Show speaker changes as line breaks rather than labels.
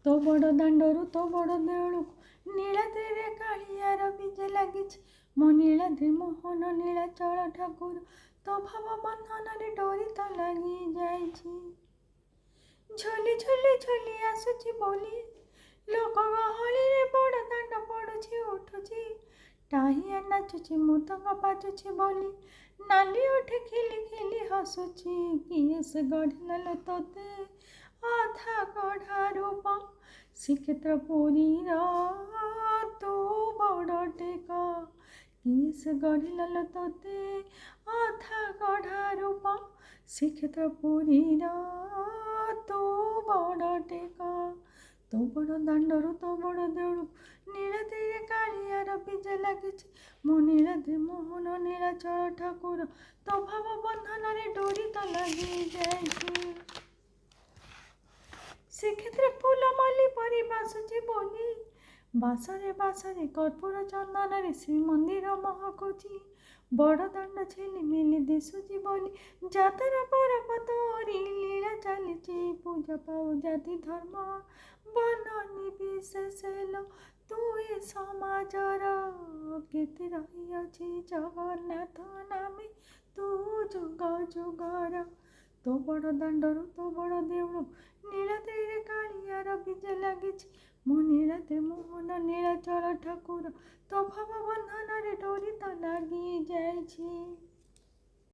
तो बड़ दांडरू तो बड़ देउळକୁ ନୀଳାଦ୍ରିରେ କାଳିଆର ବିଜେ ଲାଗିଛି। ମୋ ନୀଳାଦ୍ରି ମୋହନ ନୀଳାଚଳ ଠାକୁର ତୋ ଭାବ ବନ୍ଧନରେ ଡୋରି ତ ଲାଗି ଯାଇଛି। ଝୁଲି ଝୁଲି ଝୁଲି ଆସୁଛି ବୋଲି ଲୋକ ଗହଳିରେ ବଡ଼ ଦାଣ୍ଡ ପଡ଼ୁଛି ଉଠୁଛି। ଟାହିଆ ନାଚୁଛି ମୃଦଙ୍ଗ ବାଜୁଛି ବୋଲି ନାଲି ଓଠେ ଖିଲି ଖିଲି ହସୁଛି। କିଏ ସେ ଗଢ଼ିଲା ଲୋ ତୋତେ ଅଧା ଗଢ଼ା ରୂପ ଶ୍ରୀକ୍ଷେତ୍ର ପୁରୀର ତୁ ବଡ଼ ଟେକ। କିଏ ସେ ଗଢ଼ିଲା ଲୋ ତୋତେ ଅଧା ଗଢ଼ା ରୂପ ଶ୍ରୀକ୍ଷେତ୍ର ପୁରୀର ତୁ ବଡ଼ ଟେକ। ତୋ ବଡ଼ ଦାଣ୍ଡରୁ ତୋ ବଡ଼ ଦେଉଳକୁ ନୀଳାଦ୍ରିରେ କାଳିଆର ବିଜେ ଲାଗିଛି। ମୋ ନୀଳାଦ୍ରି ମୋହନ ନୀଳାଚଳ ଠାକୁର ତୋ ଭାବ ବନ୍ଧନରେ ଡୋରି ତ ଲାଗି ଯାଇଛି। ଶ୍ରୀକ୍ଷେତ୍ର ଫୁଲ ମଲ୍ଲି ପରି ବାସୁଛି ବୋଲି ବାସରେ ବାସରେ କର୍ପୂର ଚନ୍ଦନରେ ଶ୍ରୀମନ୍ଦିର ମହକୁଛି। ବଡ଼ ଦାଣ୍ଡ ଝିଲିମିଲି ଦିଶୁଛି ବୋଲି ଯାତ୍ରା ପରବ ତୋରି ଲୀଳା ଚାଲିଛି। ପୂଜା ପାଉ ଜାତି ଧର୍ମ ବର୍ଣ୍ଣ ନିର୍ବିଶେଷେ ଲୋ ତୁ ଏ ସମାଜର କେତେ ରହିଅଛି ଜଗନ୍ନାଥ ନାମେ ତୁ ଯୁଗ ଯୁଗର। ତୋ ବଡ଼ ଦାଣ୍ଡରୁ ତୋ ବଡ଼ ଦେଉଳକୁ ନୀଳାଦ୍ରିରେ କାଳିଆର ବିଜେ ଲାଗିଛି। ମୋ ନୀଳାଦ୍ରି ମୋହନ ନୀଳାଚଳ ଠାକୁର ତୋ ଭାବ ବନ୍ଧନରେ ଡୋରି ତ ଲାଗି ଯାଇଛି।